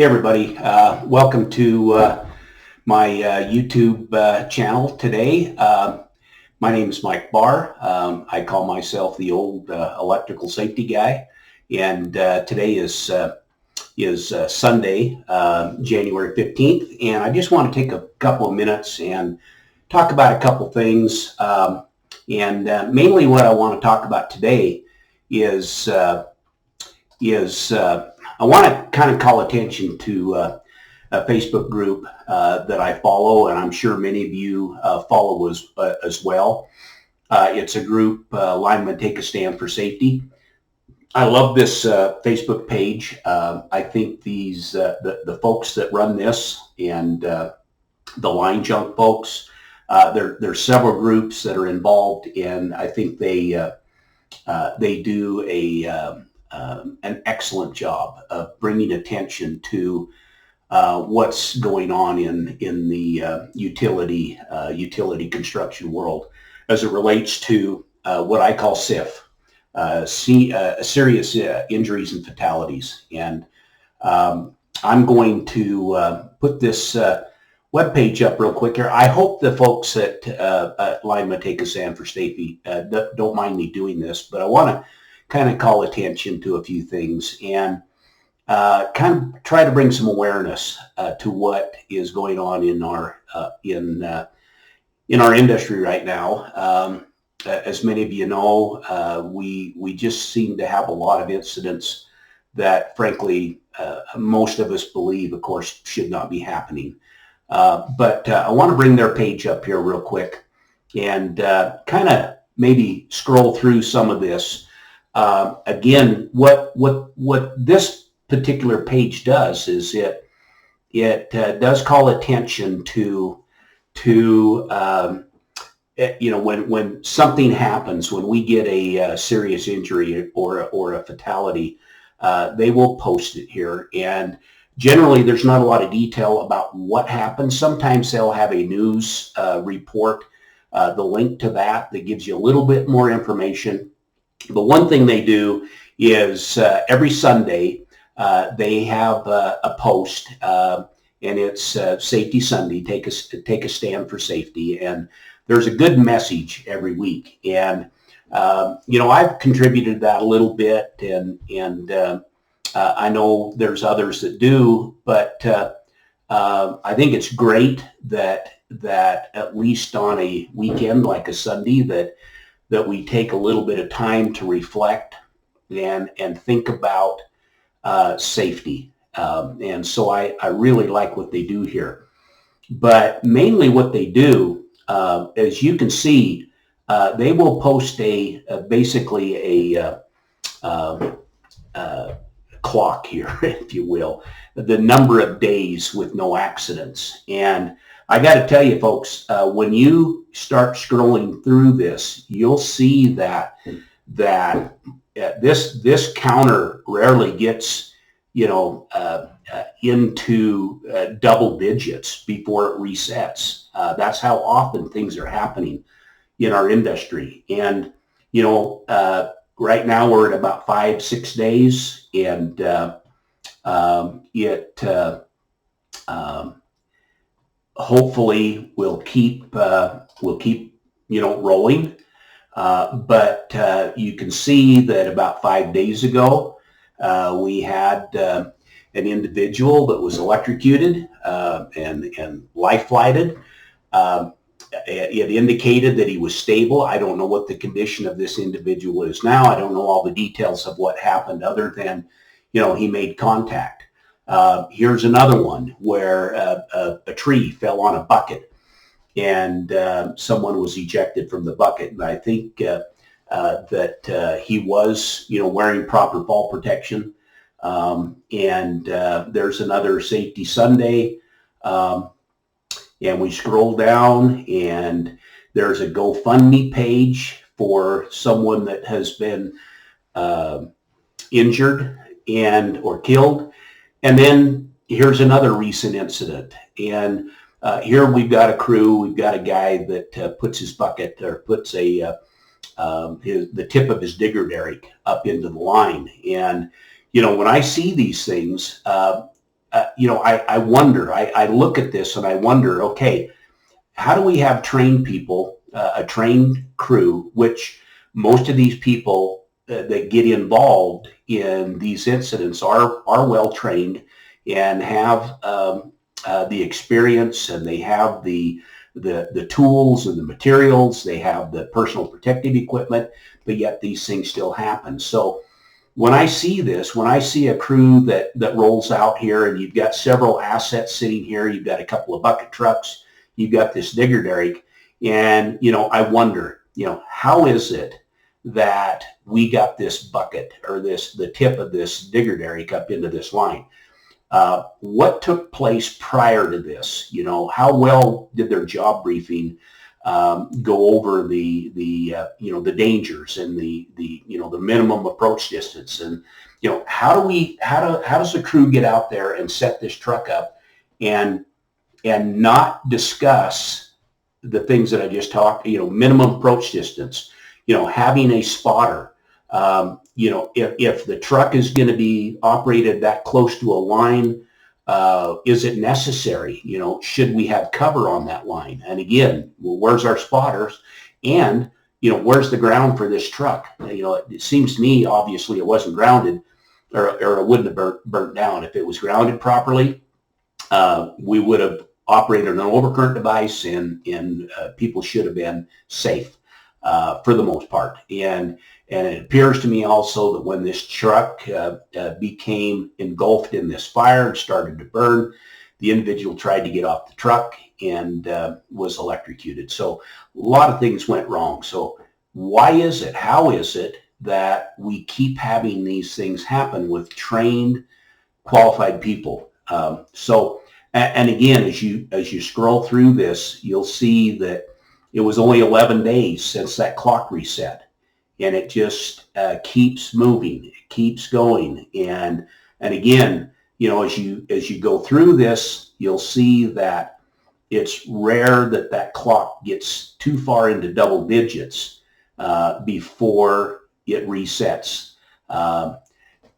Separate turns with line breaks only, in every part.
Hey everybody, welcome to my YouTube channel today. My name is Mike Barr. I call myself the old electrical safety guy, and today is Sunday, January 15th, and I just want to take a couple of minutes and talk about a couple things. And mainly what I want to talk about today is I want to kind of call attention to a Facebook group that I follow, and I'm sure many of you follow as well. It's a group, Linemen Take a Stand for Safety. I love this Facebook page. I think the folks that run this and the Line Junk folks, there's several groups that are involved, and I think they do an excellent job of bringing attention to what's going on in the utility construction world as it relates to what I call SIF, serious injuries and fatalities. And I'm going to put this webpage up real quick here. I hope the folks at Linemen Take a Stand for Safety don't mind me doing this, but I want to kind of call attention to a few things and kind of try to bring some awareness to what is going on in our industry right now. As many of you know, we just seem to have a lot of incidents that, frankly, most of us believe, of course, should not be happening. But I want to bring their page up here real quick and kind of maybe scroll through some of this. Again, what this particular page does is it does call attention to when something happens, when we get a serious injury or a fatality, they will post it here. And generally, there's not a lot of detail about what happened. Sometimes they'll have a news report, the link to that gives you a little bit more information. But one thing they do is every Sunday they have a post, and it's Safety Sunday. Take a stand for safety, and there's a good message every week. And I've contributed that a little bit, and I know there's others that do, but I think it's great that at least on a weekend like a Sunday that we take a little bit of time to reflect and think about safety. And so I really like what they do here. But mainly what they do, as you can see, they will post basically a clock here, if you will, the number of days with no accidents. And I got to tell you, folks, when you start scrolling through this, you'll see that this counter rarely gets into double digits before it resets. That's how often things are happening in our industry. And right now we're at about 5-6 days, and hopefully we'll keep rolling. But you can see that about 5 days ago, we had an individual that was electrocuted and life flighted. It indicated that he was stable. I don't know what the condition of this individual is now. I don't know all the details of what happened other than, he made contact. Here's another one where a tree fell on a bucket and someone was ejected from the bucket. And I think that he was, wearing proper fall protection. And there's another Safety Sunday. And we scroll down, and there's a GoFundMe page for someone that has been injured or killed. And then here's another recent incident. And here we've got a crew. We've got a guy that puts his bucket, or puts the tip of his digger derrick up into the line. And when I see these things, I wonder, I look at this and I wonder, okay, how do we have trained people, a trained crew, which most of these people that get involved in these incidents are well trained and have the experience, and they have the tools and the materials, they have the personal protective equipment, but yet these things still happen. So when I see this, when I see a crew that rolls out here, and you've got several assets sitting here, you've got a couple of bucket trucks, you've got this digger derrick, and I wonder, how is it that we got this bucket or the tip of this digger derrick up into this line? What took place prior to this? How well did their job briefing go over the dangers and the minimum approach distance? And how does the crew get out there and set this truck up and not discuss the things that I just talked, minimum approach distance, having a spotter, if the truck is going to be operated that close to a line, is it necessary? Should we have cover on that line? And again, well, where's our spotters? And, where's the ground for this truck? It seems to me, obviously, it wasn't grounded, or it wouldn't have burnt down. If it was grounded properly, we would have operated an overcurrent device, and people should have been safe for the most part. And it appears to me also that when this truck became engulfed in this fire and started to burn, the individual tried to get off the truck and was electrocuted. So a lot of things went wrong. So why is it, how is it that we keep having these things happen with trained, qualified people? And again, as you scroll through this, you'll see that it was only 11 days since that clock reset, and it just keeps moving, it keeps going. And again, as you go through this, you'll see that it's rare that clock gets too far into double digits before it resets.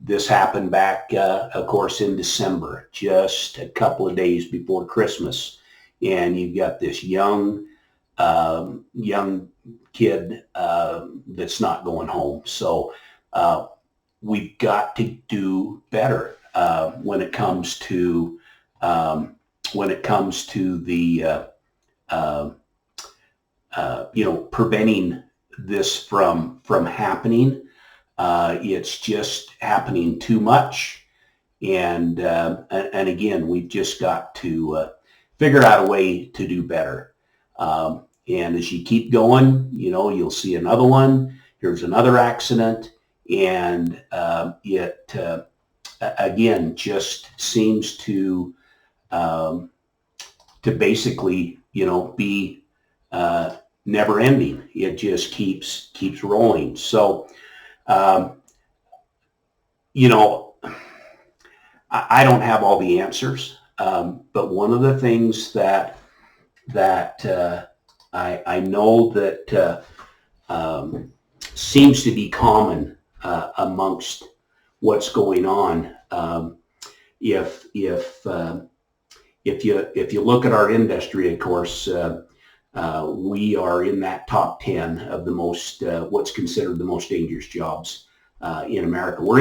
This happened back, of course, in December, just a couple of days before Christmas. And you've got this young kid that's not going home. So we've got to do better when it comes to the preventing this from happening. It's just happening too much, and again, we've just got to figure out a way to do better. And as you keep going, you'll see another one. Here's another accident, and it again just seems to basically be never ending. It just keeps rolling. So I don't have all the answers, but one of the things that I know that seems to be common amongst what's going on. If you look at our industry, of course, we are in that top 10 of the most what's considered the most dangerous jobs in America. We're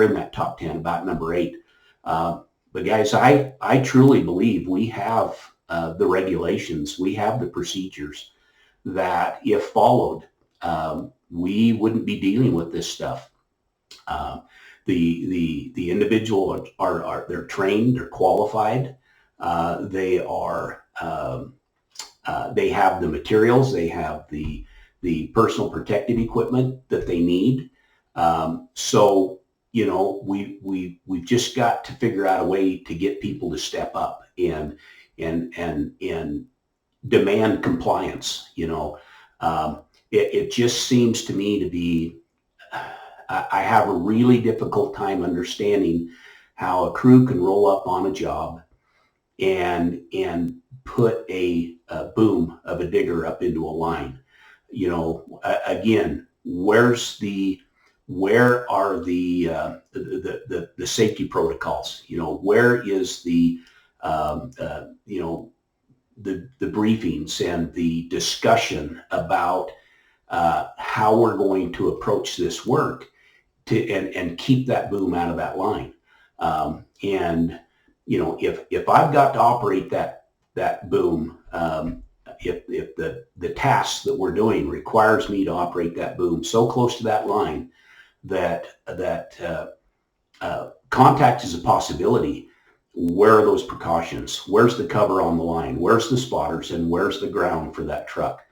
in that top 10, about number 8. But guys, I truly believe we have the regulations, we have the procedures that, if followed, we wouldn't be dealing with this stuff. The individual they're trained, they're qualified, they have the materials, they have the personal protective equipment that they need. So we've just got to figure out a way to get people to step up and demand compliance. It just seems to me to be, I have a really difficult time understanding how a crew can roll up on a job and put a boom of a digger up into a line. Again, where's the where are the safety protocols? Where is the briefings and the discussion about how we're going to approach this work and keep that boom out of that line. And if I've got to operate that boom, if the task that we're doing requires me to operate that boom so close to that line that contact is a possibility, where are those precautions? Where's the cover on the line? Where's the spotters? And where's the ground for that truck?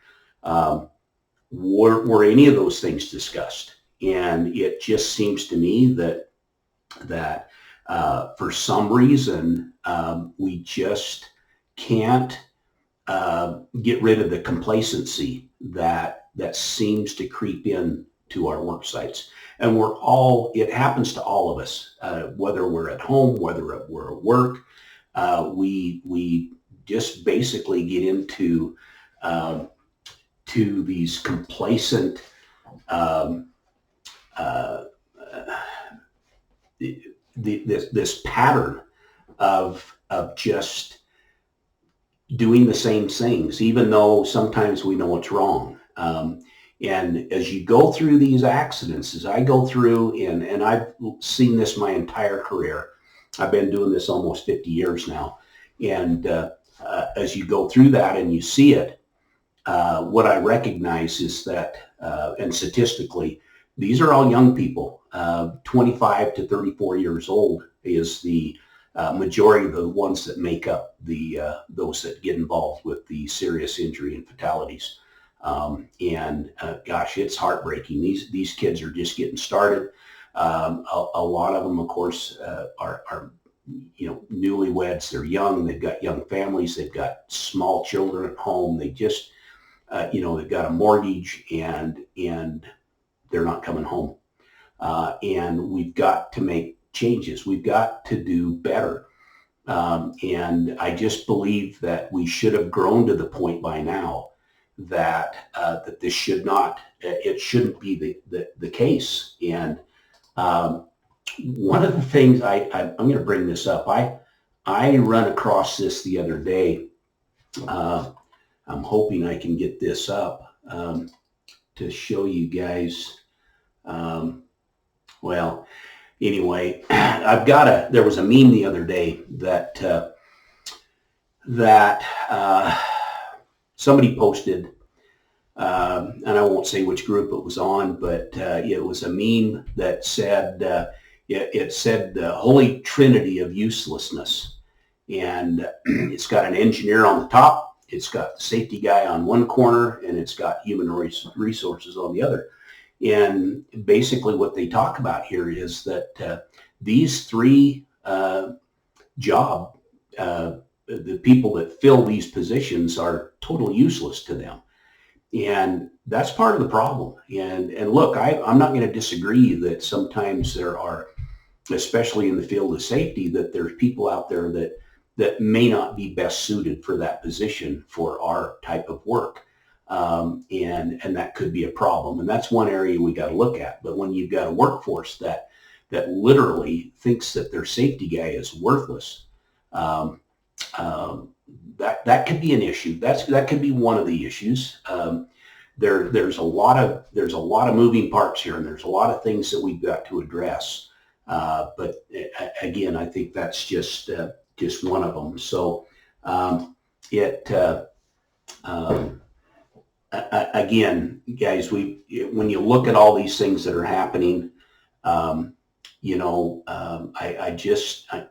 Were any of those things discussed? And it just seems to me that for some reason we just can't get rid of the complacency that seems to creep in to our work sites. And it happens to all of us, whether we're at home, whether we're at work. We just basically get into these complacent this pattern of just doing the same things, even though sometimes we know it's wrong. And as you go through these accidents, as I go through, and I've seen this my entire career, I've been doing this almost 50 years now. And as you go through that and you see it, what I recognize is that, and statistically, these are all young people. 25 to 34 years old is the majority of the ones that make up those that get involved with the serious injury and fatalities. Gosh, it's heartbreaking. These kids are just getting started. A lot of them, of course, are newlyweds. They're young. They've got young families. They've got small children at home. They just they've got a mortgage and they're not coming home. And we've got to make changes. We've got to do better. And I just believe that we should have grown to the point by now that this shouldn't be the case. And one of the things I'm going to bring this up. I run across this the other day. I'm hoping I can get this up to show you guys. Well, anyway, there was a meme the other day that somebody posted, and I won't say which group it was on, but it was a meme that said, it said the holy trinity of uselessness. And it's got an engineer on the top, it's got the safety guy on one corner, and it's got human resources on the other. And basically what they talk about here is that these three the people that fill these positions are totally useless to them. And that's part of the problem. And look, I'm not going to disagree that sometimes there are, especially in the field of safety, that there's people out there that may not be best suited for that position for our type of work. And that could be a problem. And that's one area we got to look at. But when you've got a workforce that literally thinks that their safety guy is worthless, that could be an issue. That could be one of the issues. There's a lot of moving parts here, and there's a lot of things that we've got to address. But again, I think that's just one of them. So again, guys, when you look at all these things that are happening,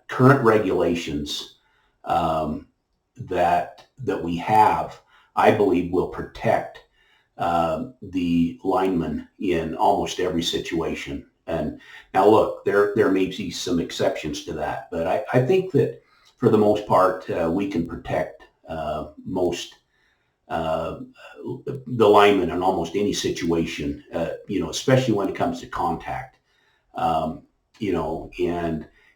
current regulations that we have, I believe, will protect the lineman in almost every situation. And now, look, there may be some exceptions to that, but I think that for the most part, we can protect most the lineman in almost any situation, especially when it comes to contact. And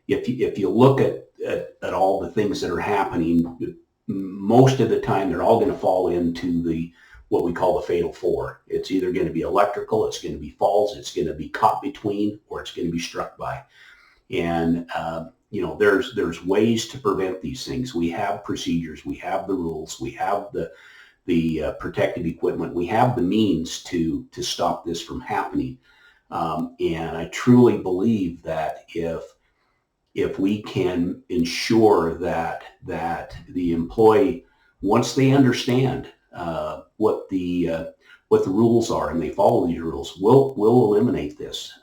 if you look at all the things that are happening, most of the time they're all going to fall into what we call the fatal four. It's either going to be electrical, it's going to be falls, it's going to be caught between, or it's going to be struck by. And there's ways to prevent these things. We have procedures, we have the rules, we have the protective equipment, we have the means to stop this from happening. And I truly believe that if we can ensure that the employee, once they understand what the rules are and they follow these rules, we'll eliminate this.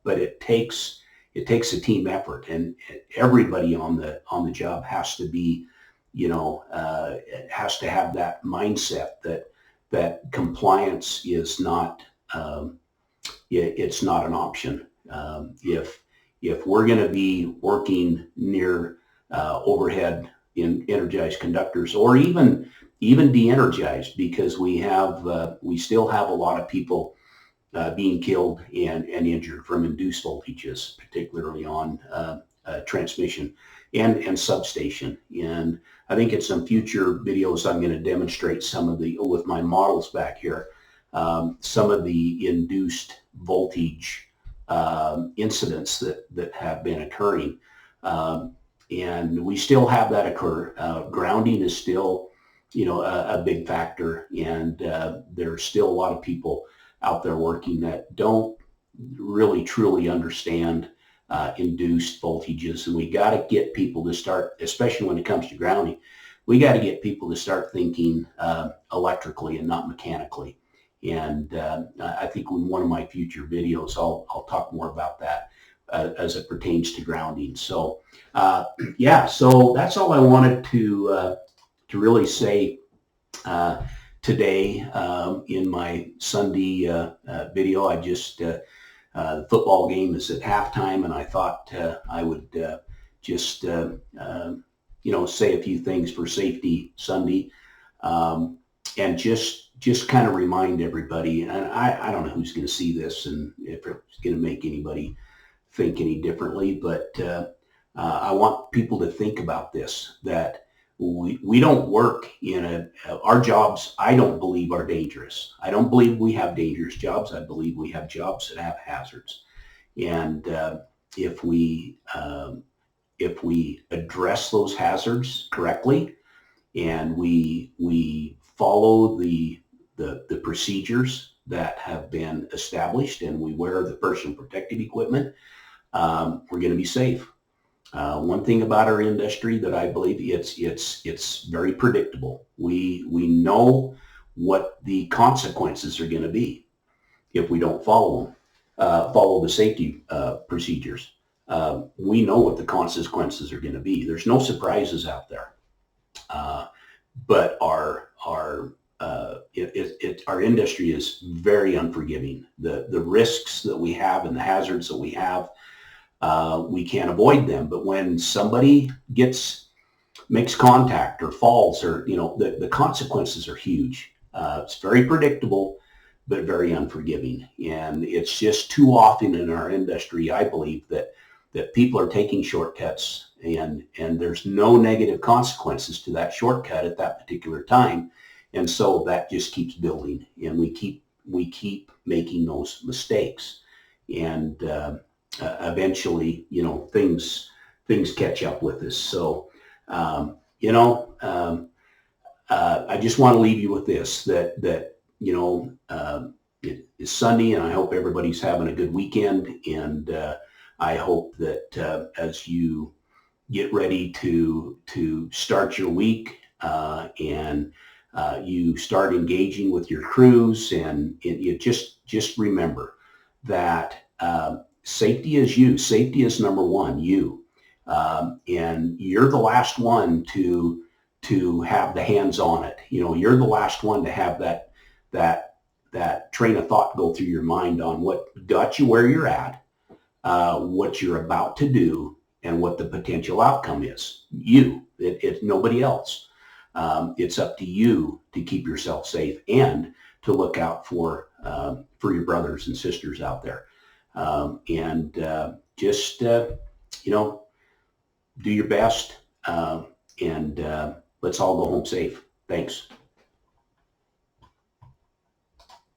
But it takes a team effort, and everybody on the job has to be, has to have that mindset that compliance is not it's not an option. If we're going to be working near overhead in energized conductors, or even de-energized, because we still have a lot of people being killed and injured from induced voltages, particularly on transmission and substation. And I think in some future videos, I'm going to demonstrate some of with my models back here, some of the induced voltage incidents that have been occurring. And we still have that occur. Grounding is still, a big factor. And there's still a lot of people out there working that don't really truly understand induced voltages. And we got to get people to start, especially when it comes to grounding, we got to get people to start thinking electrically and not mechanically. And I think in one of my future videos, I'll talk more about that as it pertains to grounding. So so that's all I wanted to really say today in my Sunday video. I just the football game is at halftime, and I thought I would just say a few things for Safety Sunday, and just kind of remind everybody. And I don't know who's going to see this and if it's going to make anybody think any differently, but I want people to think about this, that we don't work in our jobs, I don't believe, are dangerous. I don't believe we have dangerous jobs. I believe we have jobs that have hazards. And if we address those hazards correctly, and we follow the procedures that have been established, and we wear the personal protective equipment, we're going to be safe. One thing about our industry that I believe, it's very predictable. We know what the consequences are going to be if we don't follow the safety procedures. We know what the consequences are going to be. There's no surprises out there. But our industry is very unforgiving. The risks that we have and the hazards that we have, we can't avoid them. But when somebody makes contact or falls, or the consequences are huge. It's very predictable, but very unforgiving. And it's just too often in our industry, I believe, that people are taking shortcuts, and there's no negative consequences to that shortcut at that particular time. And so that just keeps building, and we keep making those mistakes. And eventually, things catch up with us. So, I just want to leave you with this, that it is Sunday, and I hope everybody's having a good weekend. And I hope that as you get ready to start your week, and you start engaging with your crews, and you just remember that safety is you. Safety is number one, you. And you're the last one to have the hands on it. You're the last one to have that train of thought go through your mind on what got you where you're at, what you're about to do, and what the potential outcome is. You. It's nobody else. It's up to you to keep yourself safe and to look out for your brothers and sisters out there. And just do your best, and let's all go home safe. Thanks.